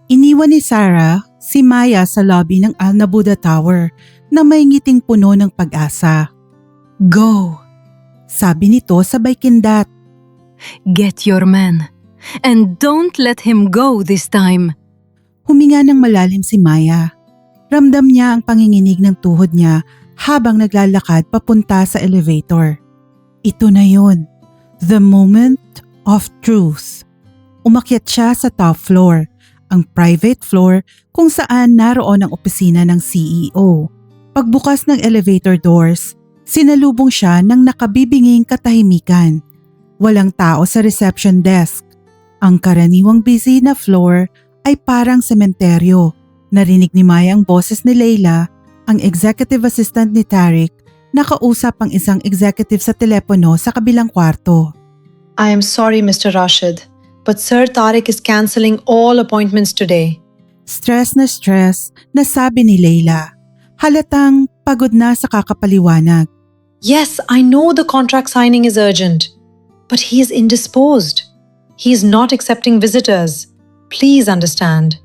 Iniwan ni Sarah si Maya sa lobby ng Al Nabuda Tower na may ngiting puno ng pag-asa. Go! Sabi nito sabay kindat. Get your man. And don't let him go this time. Huminga ng malalim si Maya. Ramdam niya ang panginginig ng tuhod niya habang naglalakad papunta sa elevator. Ito na yun. The moment of truth. Umakyat siya sa top floor, ang private floor kung saan naroon ang opisina ng CEO. Pagbukas ng elevator doors, sinalubong siya ng nakabibinging katahimikan. Walang tao sa reception desk. Ang karaniwang busy na floor ay parang sementeryo. Narinig ni Maya ang boses ni Leila, ang executive assistant ni Tariq, nakausap ang isang executive sa telepono sa kabilang kwarto. I am sorry, Mr. Rashid, but Sir Tariq is cancelling all appointments today. Stress na sabi ni Leila. Halatang pagod na sa kakapaliwanag. Yes, I know the contract signing is urgent, but he is indisposed. He is not accepting visitors. Please understand.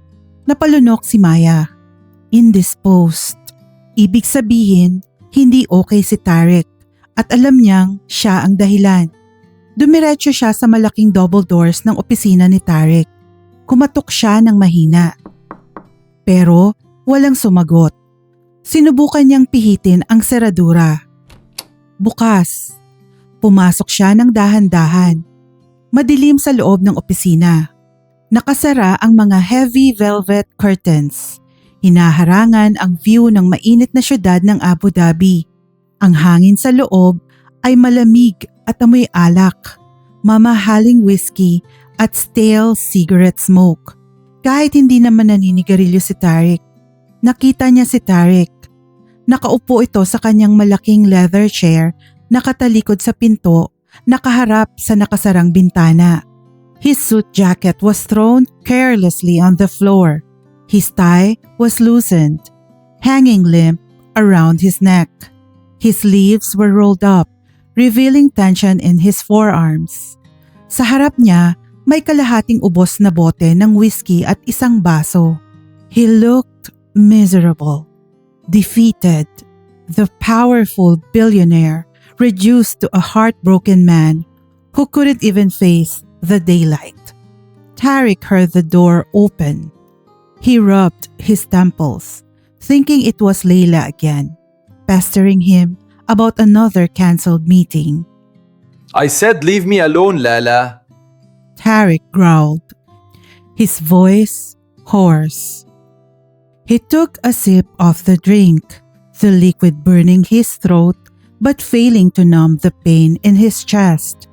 Napalunok si Maya. Indisposed. Ibig sabihin, hindi okay si Tariq at alam niyang siya ang dahilan. Dumiretso siya sa malaking double doors ng opisina ni Tariq. Kumatok siya ng mahina. Pero walang sumagot. Sinubukan niyang pihitin ang seradura. Bukas. Pumasok siya ng dahan-dahan. Madilim sa loob ng opisina. Nakasara ang mga heavy velvet curtains. Hinaharangan ang view ng mainit na syudad ng Abu Dhabi. Ang hangin sa loob ay malamig at amoy alak, mamahaling whiskey at stale cigarette smoke. Kahit hindi naman naninigarilyo si Tariq, nakita niya si Tariq. Nakaupo ito sa kanyang malaking leather chair, nakatalikod sa pinto, nakaharap sa nakasarang bintana. His suit jacket was thrown carelessly on the floor. His tie was loosened, hanging limp around his neck. His sleeves were rolled up, revealing tension in his forearms. Sa harap niya, may kalahating ubos na bote ng whiskey at isang baso. He looked miserable, defeated, the powerful billionaire reduced to a heartbroken man who couldn't even face the daylight. Tariq heard the door open. He rubbed his temples, thinking it was Leila again, pestering him about another cancelled meeting. I said leave me alone, Lala. Tariq growled, his voice hoarse. He took a sip of the drink, the liquid burning his throat but failing to numb the pain in his chest.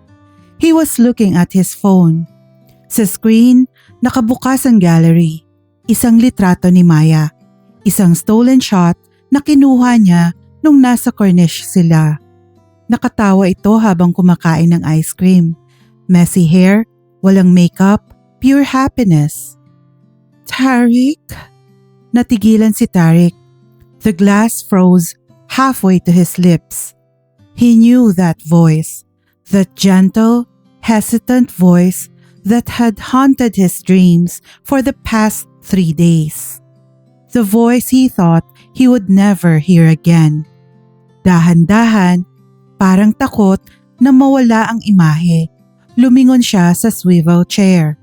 He was looking at his phone. Sa screen, nakabukas ang gallery. Isang litrato ni Maya. Isang stolen shot na kinuha niya nung nasa Corniche sila. Nakatawa ito habang kumakain ng ice cream. Messy hair, walang makeup, pure happiness. Tariq? Natigilan si Tariq. The glass froze halfway to his lips. He knew that voice, that gentle, hesitant voice that had haunted his dreams for the past 3 days. The voice he thought he would never hear again. Dahan-dahan, parang takot na mawala ang imahe, lumingon siya sa swivel chair.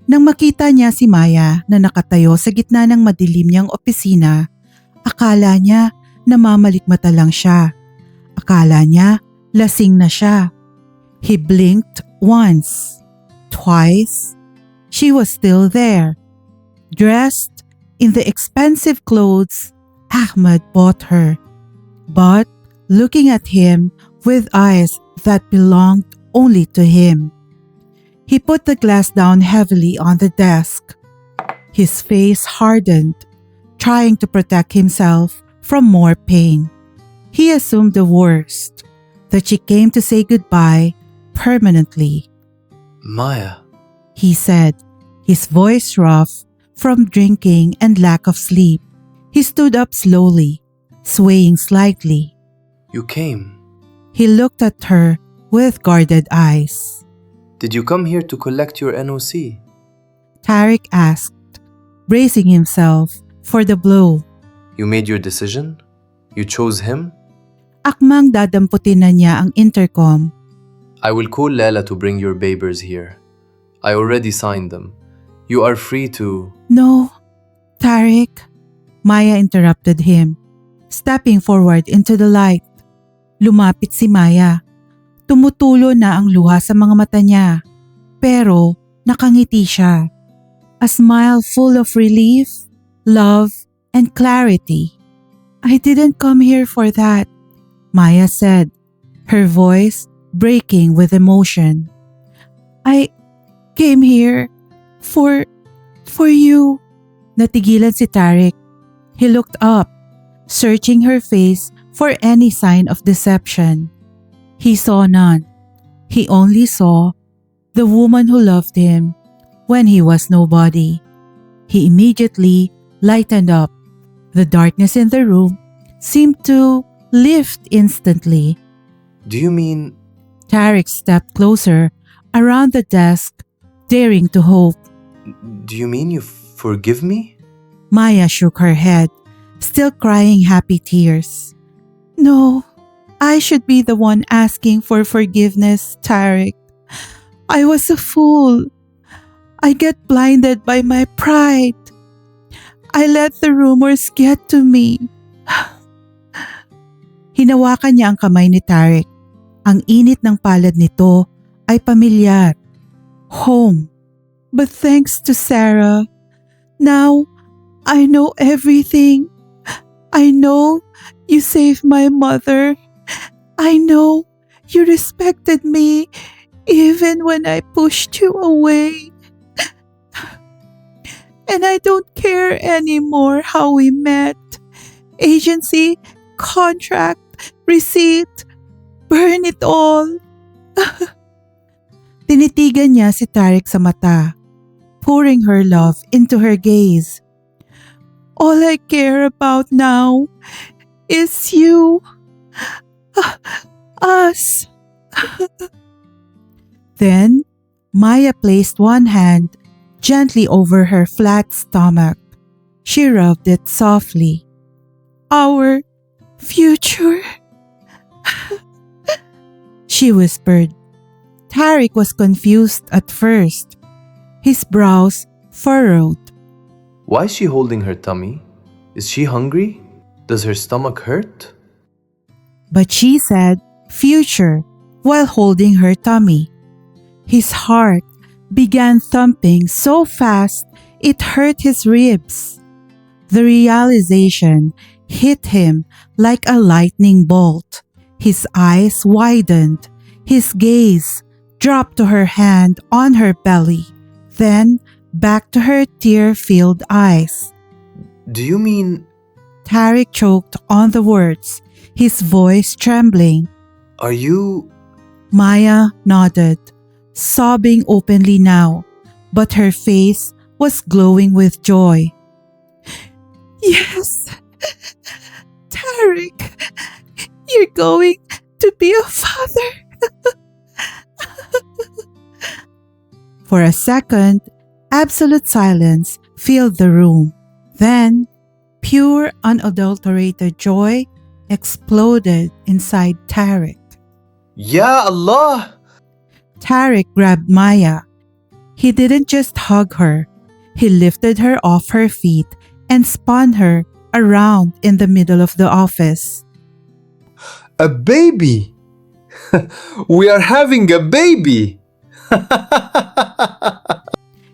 Nang makita niya si Maya na nakatayo sa gitna ng madilim niyang opisina, akala niya namamalikmata lang siya. Akala niya lasing na siya. He blinked once, twice. She was still there, dressed in the expensive clothes Ahmed bought her, but looking at him with eyes that belonged only to him. He put the glass down heavily on the desk. His face hardened, trying to protect himself from more pain. He assumed the worst, that she came to say goodbye permanently. Maya. He said, his voice rough from drinking and lack of sleep. He stood up slowly, swaying slightly. You came. He looked at her with guarded eyes. Did you come here to collect your NOC? Tariq asked, bracing himself for the blow. You made your decision? You chose him? Akmang dadamputin na niya ang intercom. I will call Lala to bring your babers here. I already signed them. You are free to... No, Tariq. Maya interrupted him, stepping forward into the light. Lumapit si Maya. Tumutulo na ang luha sa mga mata niya. Pero nakangiti siya. A smile full of relief, love, and clarity. I didn't come here for that, Maya said, her voice breaking with emotion. I came here for you. Natigilan si Tariq. He looked up, searching her face for any sign of deception. He saw none. He only saw the woman who loved him when he was nobody. He immediately lightened up. The darkness in the room seemed to lift instantly. Do you mean... Tariq stepped closer around the desk, daring to hope. Do you mean you forgive me? Maya shook her head, still crying happy tears. No, I should be the one asking for forgiveness, Tariq. I was a fool. I get blinded by my pride. I let the rumors get to me. Hinawakan niya ang kamay ni Tariq. Ang init ng palad nito ay pamilyar. Home. But thanks to Sarah, now I know everything. I know you saved my mother. I know you respected me even when I pushed you away. And I don't care anymore how we met. Agency, contract, receipt, burn it all. Tinitigan niya si Tariq sa mata, pouring her love into her gaze. All I care about now is you. Us. Then, Maya placed one hand gently over her flat stomach. She rubbed it softly. Our future. She whispered. Tariq was confused at first. His brows furrowed. Why is she holding her tummy? Is she hungry? Does her stomach hurt? But she said future while holding her tummy. His heart began thumping so fast it hurt his ribs. The realization hit him like a lightning bolt. His eyes widened. His gaze dropped to her hand on her belly, then back to her tear-filled eyes. Do you mean... Tariq choked on the words, his voice trembling. Are you... Maya nodded, sobbing openly now, but her face was glowing with joy. Yes, Tariq, you're going to be a father. For a second, absolute silence filled the room. Then, pure, unadulterated joy exploded inside Tariq. Ya Allah! Tariq grabbed Maya. He didn't just hug her. He lifted her off her feet and spun her around in the middle of the office. A baby! We are having a baby!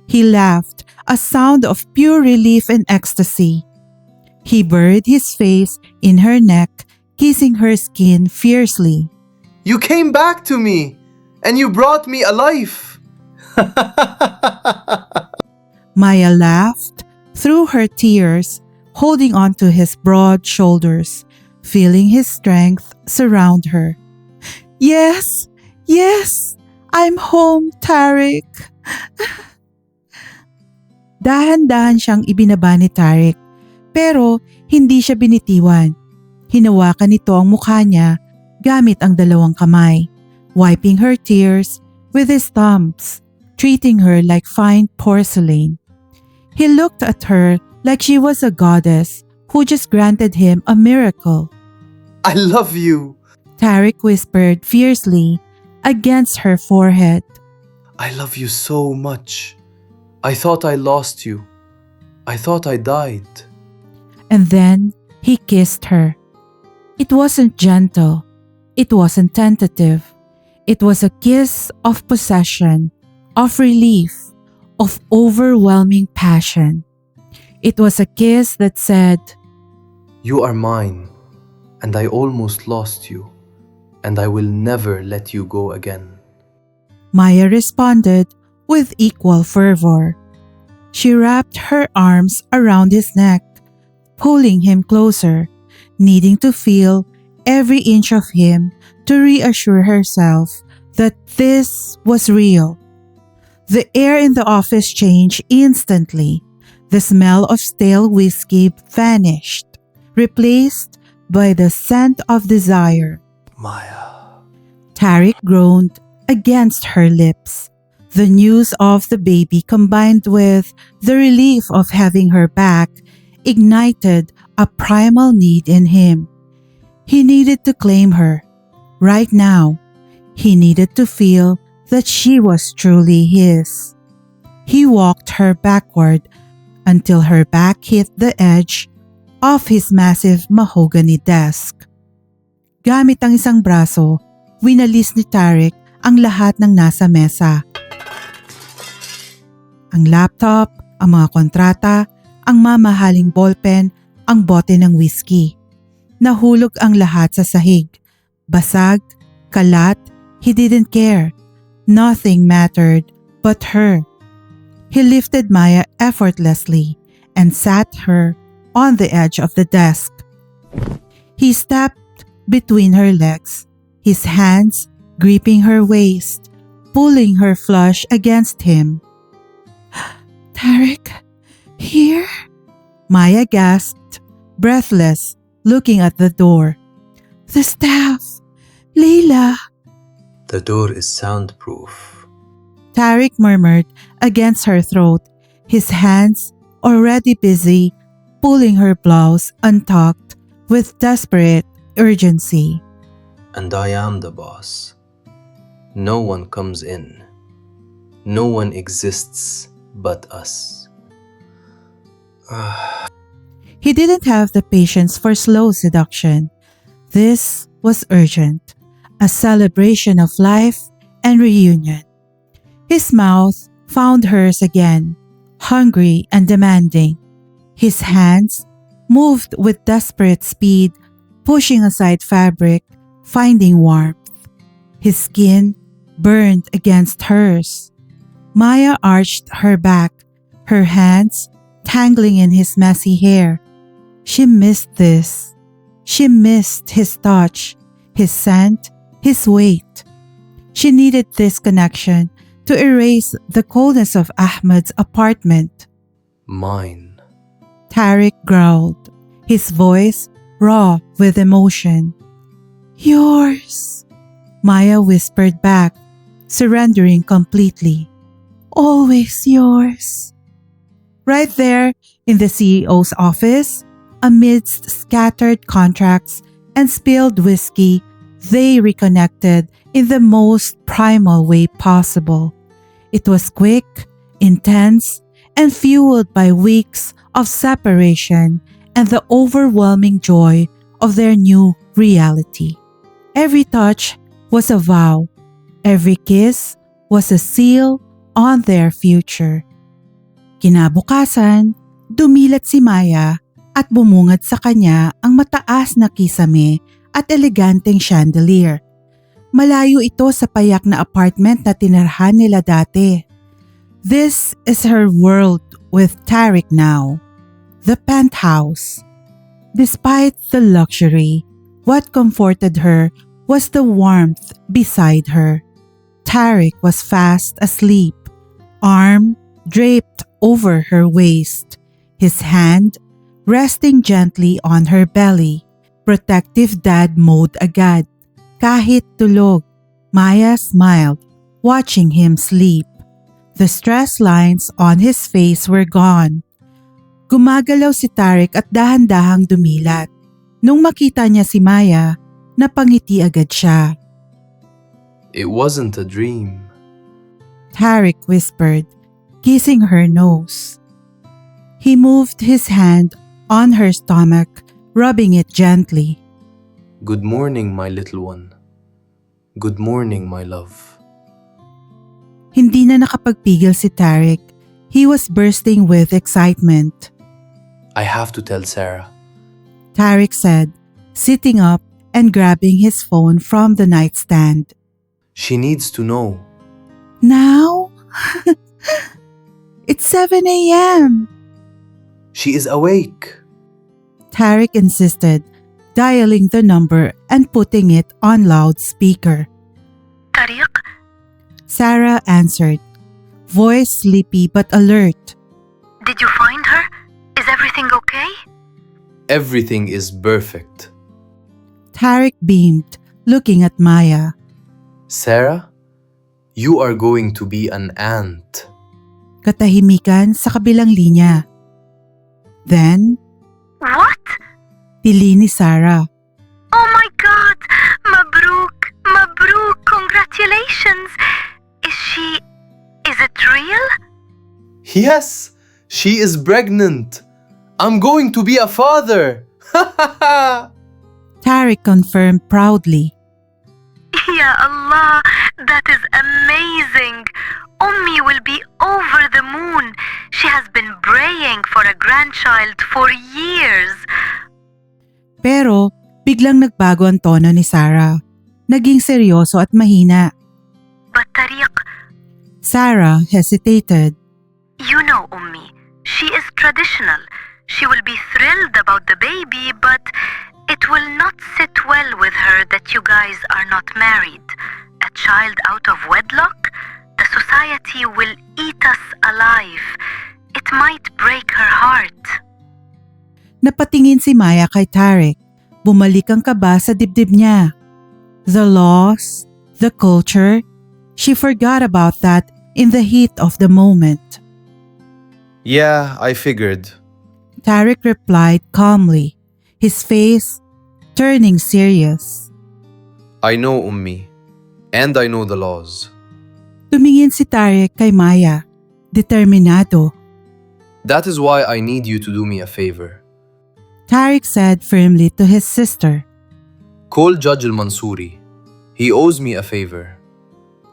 He laughed, a sound of pure relief and ecstasy. He buried his face in her neck, kissing her skin fiercely. You came back to me! And you brought me a life! Maya laughed through her tears, holding on to his broad shoulders, feeling his strength surround her. Yes, yes, I'm home, Tariq. Dahan-dahan siyang ibinaba ni Tariq, pero hindi siya binitiwan. Hinawakan nito ang mukha niya gamit ang dalawang kamay, wiping her tears with his thumbs, treating her like fine porcelain. He looked at her like she was a goddess who just granted him a miracle. I love you. Tariq whispered fiercely against her forehead. I love you so much. I thought I lost you. I thought I died. And then he kissed her. It wasn't gentle. It wasn't tentative. It was a kiss of possession, of relief, of overwhelming passion. It was a kiss that said, You are mine, and I almost lost you, and I will never let you go again. Maya responded with equal fervor. She wrapped her arms around his neck, pulling him closer, needing to feel every inch of him to reassure herself that this was real. The air in the office changed instantly. The smell of stale whiskey vanished, replaced by the scent of desire. Maya. Tariq groaned against her lips. The news of the baby combined with the relief of having her back ignited a primal need in him. He needed to claim her. Right now, he needed to feel that she was truly his. He walked her backward until her back hit the edge of his massive mahogany desk. Gamit ang isang braso, winalis ni Tariq ang lahat ng nasa mesa. Ang laptop, ang mga kontrata, ang mamahaling ballpen, ang bote ng whiskey. Nahulog ang lahat sa sahig. Basag, kalat, he didn't care. Nothing mattered but her. He lifted Maya effortlessly and sat her on the edge of the desk. He stepped between her legs, his hands gripping her waist, pulling her flush against him. Tariq, here? Maya gasped, breathless, looking at the door. The staff! Leila! The door is soundproof. Tariq murmured against her throat, his hands already busy pulling her blouse untucked with desperate urgency. And I am the boss. No one comes in. No one exists but us. He didn't have the patience for slow seduction. This was urgent, a celebration of life and reunion. His mouth found hers again, hungry and demanding. His hands moved with desperate speed, pushing aside fabric, finding warmth. His skin burned against hers. Maya arched her back, her hands tangling in his messy hair. She missed this. She missed his touch, his scent, his weight. She needed this connection to erase the coldness of Ahmed's apartment. Mine. Tariq growled, his voice raw with emotion. Yours, Maya whispered back, surrendering completely. Always yours. Right there in the CEO's office, amidst scattered contracts and spilled whiskey, they reconnected in the most primal way possible. It was quick, intense, and fueled by weeks of separation and the overwhelming joy of their new reality. Every touch was a vow. Every kiss was a seal on their future. Kinabukasan, dumilat si Maya at bumungad sa kanya ang mataas na kisame at eleganteng chandelier. Malayo ito sa payak na apartment na tinirhan nila dati. This is her world with Tariq now. The penthouse. Despite the luxury, what comforted her was the warmth beside her. Tariq was fast asleep, arm draped over her waist, his hand resting gently on her belly. Protective dad mode agad. Kahit tulog, Maya smiled, watching him sleep. The stress lines on his face were gone. Gumagalaw si Tarek at dahan-dahang dumilat. Nung makita niya si Maya, napangiti agad siya. It wasn't a dream. Tarek whispered, kissing her nose. He moved his hand on her stomach, rubbing it gently. Good morning, my little one. Good morning, my love. Hindi na nakapagpigil si Tarek. He was bursting with excitement. I have to tell Sarah. Tarek said, sitting up and grabbing his phone from the nightstand. She needs to know. Now? It's 7 a.m. She is awake. Tarek insisted, dialing the number and putting it on loudspeaker. Tariq? Sarah answered, voice sleepy but alert. Did you find her? Is everything okay? Everything is perfect. Tarek beamed, looking at Maya. Sarah, you are going to be an aunt. Katahimikan sa kabilang linya. Then, What? pili ni Sarah. Oh my God! Mabruk! Mabruk! Congratulations! Is it real? Yes, she is pregnant. I'm going to be a father. Tarek confirmed proudly. Ya Allah, that is amazing. Ummi will be over the moon. She has been praying for a grandchild for years. Pero biglang nagbago ang tono ni Sarah. Naging seryoso at mahina. But Tariq, Sarah hesitated. you know Ummi, she is traditional. She will be thrilled about the baby, but it will not sit well with her that you guys are not married. A child out of wedlock? The society will eat us alive. It might break her heart. Napatingin si Maya kay Tarek. Bumalik ang kaba sa dibdib niya. The laws, the culture, she forgot about that in the heat of the moment. Yeah, I figured. Tarek replied calmly, his face turning serious. I know Ummi, and I know the laws. Tumingin si Tarek kay Maya, determinado. That is why I need you to do me a favor. Tarek said firmly to his sister. Call Judge Al-Mansouri. He owes me a favor.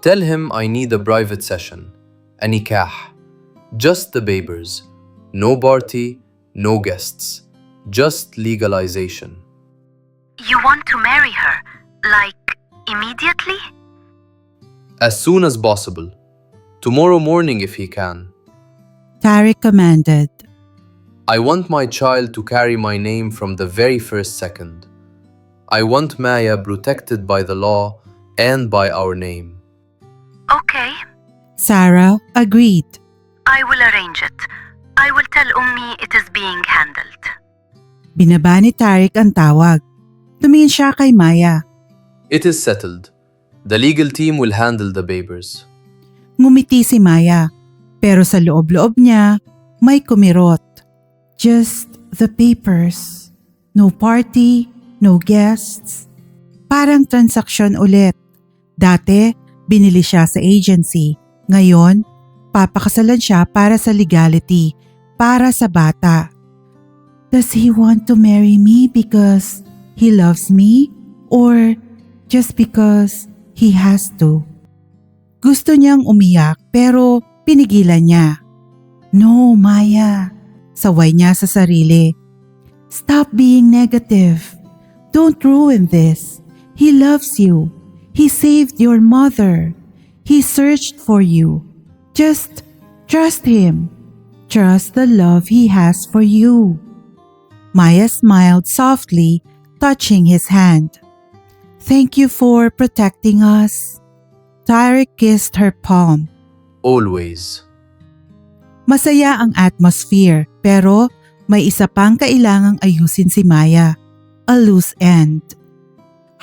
Tell him I need a private session, a nikah. Just the babers. No party, no guests. Just legalization. You want to marry her, like immediately? As soon as possible. Tomorrow morning if he can. Tarek commanded. I want my child to carry my name from the very first second. I want Maya protected by the law and by our name. Okay, Sarah agreed. I will arrange it. I will tell Ummi it is being handled. Binaba ni Tarek ang tawag. Tumingin siya kay Maya. It is settled. The legal team will handle the babers. Ngumiti si Maya, pero sa loob-loob niya, may kumirot. Just the papers. No party, no guests. Parang transaksyon ulit. Dati, binili siya sa agency. Ngayon, papakasalan siya para sa legality, para sa bata. Does he want to marry me because he loves me? Or just because he has to? Gusto niyang umiyak pero pinigilan niya. No, Maya. Saway niya sa sarili. Stop being negative. Don't ruin this. He loves you. He saved your mother. He searched for you. Just trust him. Trust the love he has for you. Maya smiled softly, touching his hand. Thank you for protecting us. Tarek kissed her palm. Always. Masaya ang atmosphere, pero may isa pang kailangang ayusin si Maya. A loose end.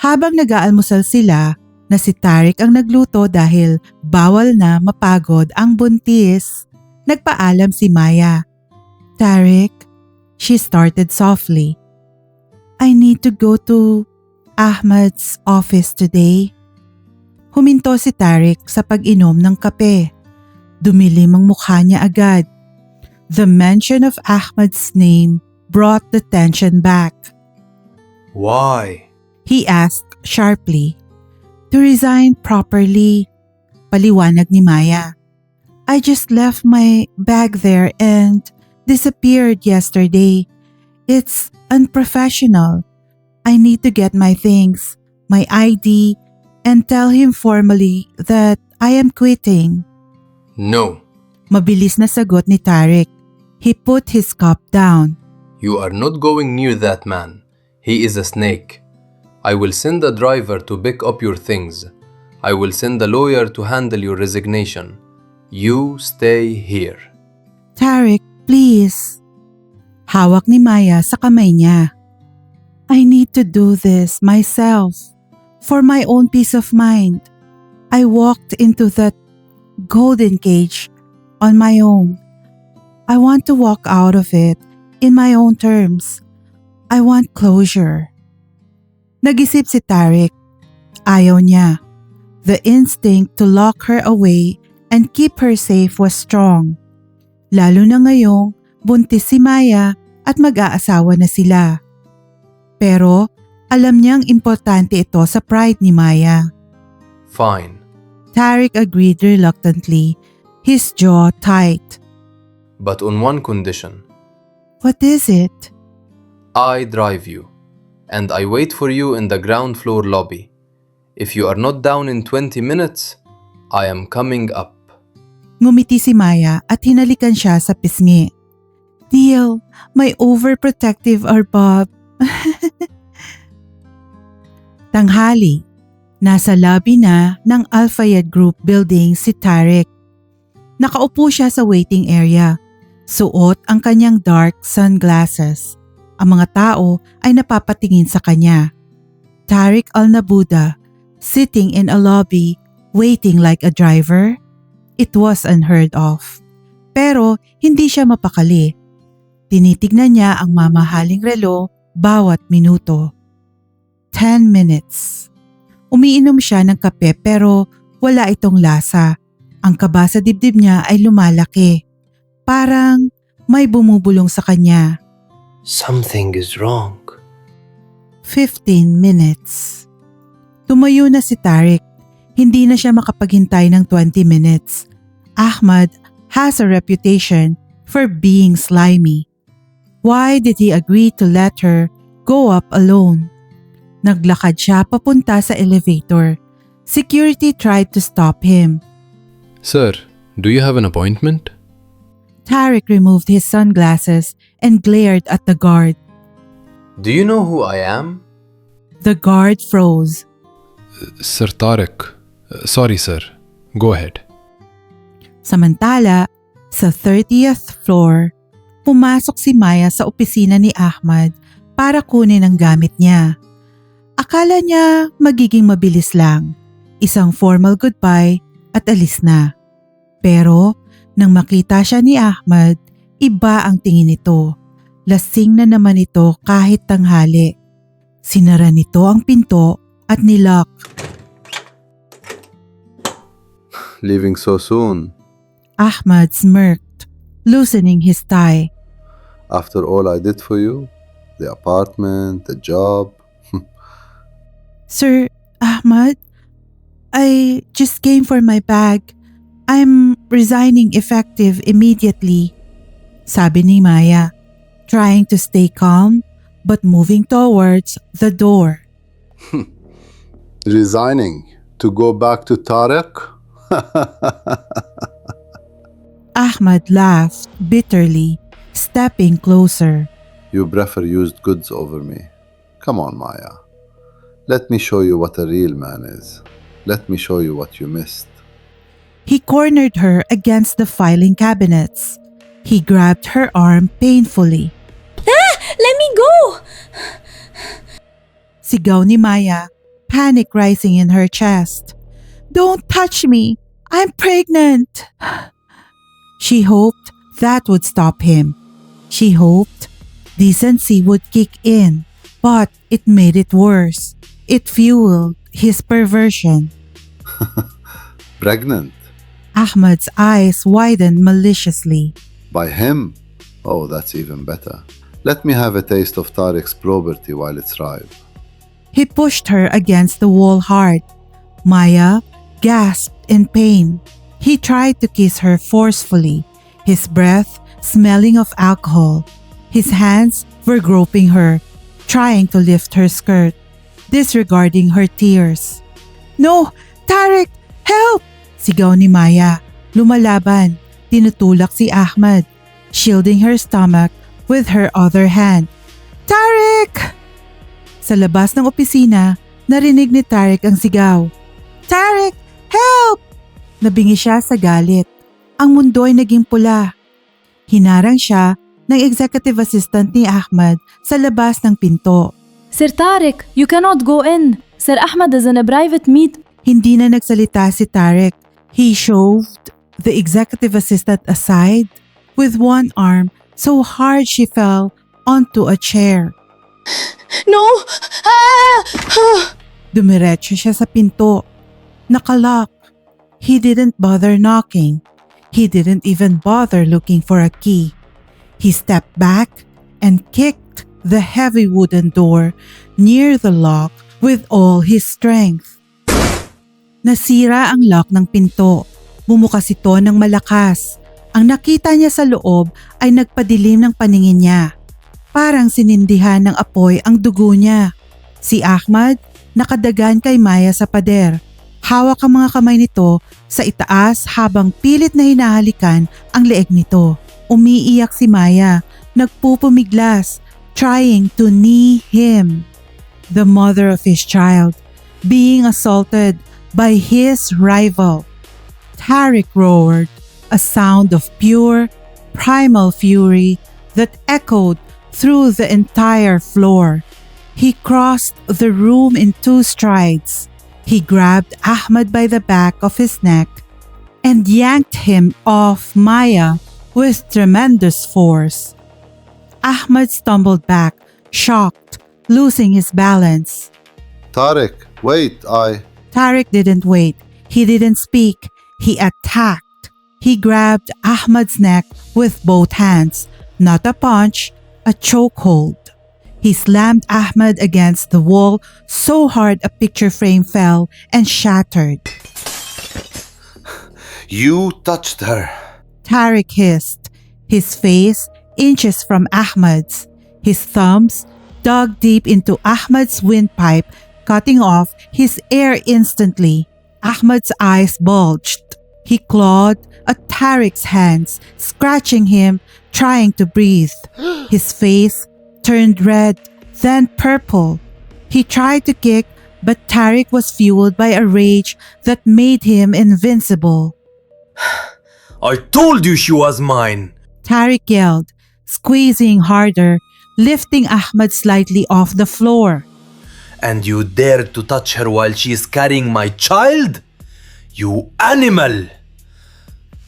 Habang nag-aalmusal sila, na si Tarek ang nagluto dahil bawal na mapagod ang buntis, nagpaalam si Maya. Tarek, She started softly. I need to go to Ahmad's office today. Huminto si Tariq sa pag-inom ng kape. Dumilim ang mukha niya agad. The mention of Ahmad's name brought the tension back. Why? He asked sharply. To resign properly, paliwanag ni Maya. I just left my bag there and disappeared yesterday. It's unprofessional. I need to get my things, my ID, and tell him formally that I am quitting. No. Mabilis na sagot ni Tariq. He put his cup down. You are not going near that man. He is a snake. I will send a driver to pick up your things. I will send a lawyer to handle your resignation. You stay here. Tariq, please. Hawak ni Maya sa kamay niya. I need to do this myself. For my own peace of mind. I walked into that golden cage on my own. I want to walk out of it in my own terms. I want closure. Nag-isip si Tariq. Ayaw niya. The instinct to lock her away and keep her safe was strong. Lalo na ngayong buntis si Maya at mag-aasawa na sila. Pero alam niyang importante ito sa pride ni Maya. Fine. Tariq agreed reluctantly, his jaw tight. But on one condition. What is it? I drive you. And I wait for you in the ground floor lobby. If you are not down in 20 minutes, I am coming up. Ngumiti si Maya at hinalikan siya sa pisngi. Deal, my overprotective Arbab. Tanghali, nasa lobby na ng Al-Fayed Group building si Tariq. Nakaupo siya sa waiting area. Suot ang kanyang dark sunglasses. Ang mga tao ay napapatingin sa kanya. Tariq Al-Nabuda, sitting in a lobby, waiting like a driver? It was unheard of. Pero hindi siya mapakali. Tinitignan niya ang mamahaling relo bawat minuto. 10 minutes. Umiinom siya ng kape pero wala itong lasa. Ang kaba sa dibdib niya ay lumalaki. Parang may bumubulong sa kanya. Something is wrong. 15 minutes. Tumayo na si Tariq. Hindi na siya makapaghintay ng 20 minutes. Ahmad has a reputation for being slimy. Why did he agree to let her go up alone? Naglakad siya papunta sa elevator. Security tried to stop him. Sir, do you have an appointment? Tariq removed his sunglasses and glared at the guard. Do you know who I am? The guard froze. Sir Tariq. Sorry, sir. Go ahead. Samantala, sa 30th floor, pumasok si Maya sa opisina ni Ahmad para kunin ang gamit niya. Akala niya magiging mabilis lang. Isang formal goodbye at alis na. Pero nang makita siya ni Ahmad, iba ang tingin nito. Lasing na naman ito kahit tanghali. Sinara nito ang pinto at nilock. Leaving so soon. Ahmad smirked, loosening his tie. After all I did for you, the apartment, the job. Sir Ahmad, I just came for my bag. I'm resigning effective immediately, sabi ni Maya, trying to stay calm but moving towards the door. Resigning to go back to Tariq? Ahmad laughed bitterly, stepping closer. You prefer used goods over me. Come on, Maya. Let me show you what a real man is. Let me show you what you missed. He cornered her against the filing cabinets. He grabbed her arm painfully. Let me go! Sigaw ni Maya, panic rising in her chest. Don't touch me! I'm pregnant! She hoped that would stop him. She hoped Decency would kick in, but it made it worse. It fueled his perversion. Pregnant? Ahmad's eyes widened maliciously. By him? Oh, that's even better. Let me have a taste of Tariq's property while it's ripe. He pushed her against the wall hard. Maya gasped in pain. He tried to kiss her forcefully, his breath smelling of alcohol. His hands were groping her, trying to lift her skirt, disregarding her tears. "No! Tariq! Help!" Sigaw ni Maya. Lumalaban. Tinutulak si Ahmad, shielding her stomach with her other hand. "Tariq!" Sa labas ng opisina, narinig ni Tariq ang sigaw. "Tariq! Help!" Nabingi siya sa galit. Ang mundo ay naging pula. Hinarang siya ng executive assistant ni Ahmad sa labas ng pinto. Sir Tariq, you cannot go in. Sir Ahmad is in a private meet. Hindi na nagsalita si Tariq. He shoved the executive assistant aside with one arm so hard she fell onto a chair. No! Dumiretso siya sa pinto. Nakalock. He didn't bother knocking. He didn't even bother looking for a key. He stepped back and kicked the heavy wooden door near the lock with all his strength. Nasira ang lock ng pinto. Bumukas ito ng malakas. Ang nakita niya sa loob ay nagpadilim ng paningin niya. Parang sinindihan ng apoy ang dugo niya. Si Ahmad nakadagan kay Maya sa pader. Hawak ang mga kamay nito sa itaas habang pilit na hinahalikan ang leeg nito. Umiiyak si Maya, nagpupumiglas, trying to knee him. The mother of his child, being assaulted by his rival. Tariq roared, a sound of pure, primal fury that echoed through the entire floor. He crossed the room in 2 strides. He grabbed Ahmad by the back of his neck and yanked him off Maya with tremendous force. Ahmad stumbled back, shocked, losing his balance. Tariq, wait, Tariq didn't wait. He didn't speak. He attacked. He grabbed Ahmad's neck with both hands. Not a punch, a chokehold. He slammed Ahmad against the wall so hard a picture frame fell and shattered. You touched her. Tariq hissed, his face inches from Ahmad's. His thumbs dug deep into Ahmad's windpipe, cutting off his air instantly. Ahmad's eyes bulged. He clawed at Tariq's hands, scratching him, trying to breathe. His face turned red, then purple. He tried to kick, but Tariq was fueled by a rage that made him invincible. I told you she was mine. Tariq yelled, squeezing harder, lifting Ahmad slightly off the floor. And you dare to touch her while she is carrying my child? You animal!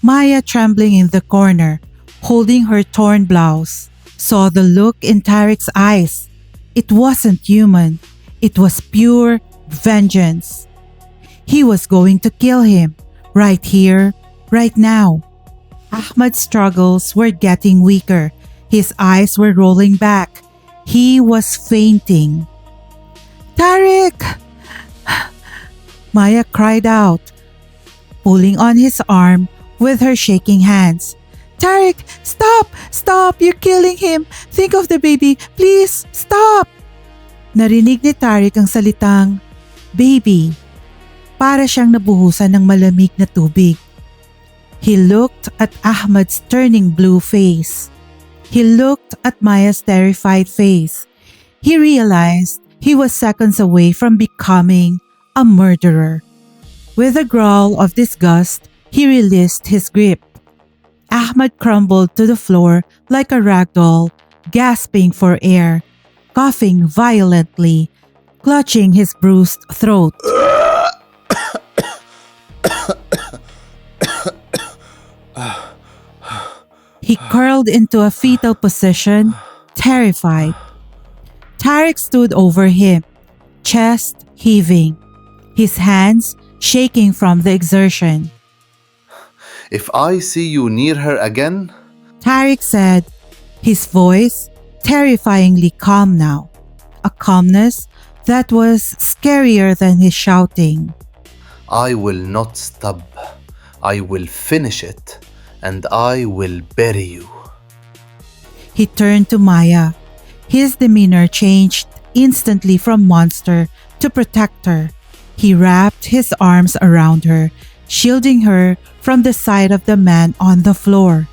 Maya, trembling in the corner, holding her torn blouse, saw the look in Tariq's eyes. It wasn't human. It was pure vengeance. He was going to kill him, right here, right now. Ahmad's struggles were getting weaker. His eyes were rolling back. He was fainting. "Tariq!" Maya cried out, pulling on his arm with her shaking hands. "Tariq, stop! Stop! You're killing him! Think of the baby! Please, stop!" Narinig ni Tariq ang salitang, "baby." Para siyang nabuhusan ng malamig na tubig. He looked at Ahmad's turning blue face. He looked at Maya's terrified face. He realized he was seconds away from becoming a murderer. With a growl of disgust, he released his grip. Ahmad crumbled to the floor like a rag doll, gasping for air, coughing violently, clutching his bruised throat. He curled into a fetal position, terrified. Tarek stood over him, chest heaving, his hands shaking from the exertion. If I see you near her again, Tarek said, his voice terrifyingly calm now, a calmness that was scarier than his shouting. I will not stop. I will finish it, and I will bury you. He turned to Maya. His demeanor changed instantly from monster to protector. He wrapped his arms around her, shielding her from the sight of the man on the floor.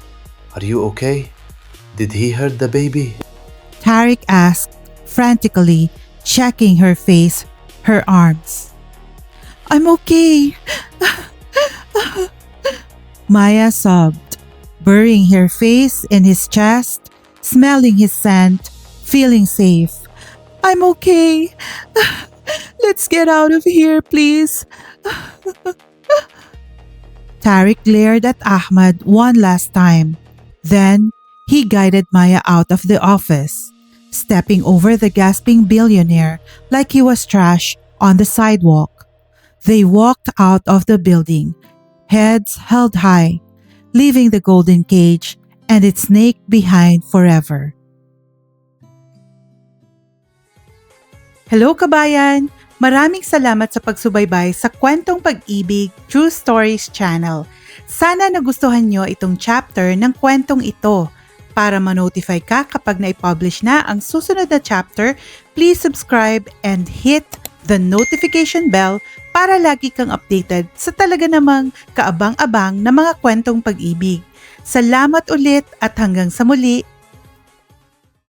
Are you okay? Did he hurt the baby? Tarek asked, frantically, checking her face, her arms. I'm okay. Maya sobbed, burying her face in his chest, smelling his scent, feeling safe. I'm okay. Let's get out of here, please. Tarek glared at Ahmad one last time. Then, he guided Maya out of the office, stepping over the gasping billionaire like he was trash on the sidewalk. They walked out of the building, heads held high, leaving the golden cage and its snake behind forever. Hello kabayan! Maraming salamat sa pagsubaybay sa Kwentong Pag-ibig True Stories channel. Sana nagustuhan nyo itong chapter ng kwentong ito. Para ma-notify ka kapag na-publish na ang susunod na chapter, please subscribe and hit the notification bell para lagi kang updated sa talaga namang kaabang-abang na mga kwentong pag-ibig. Salamat ulit at hanggang sa muli!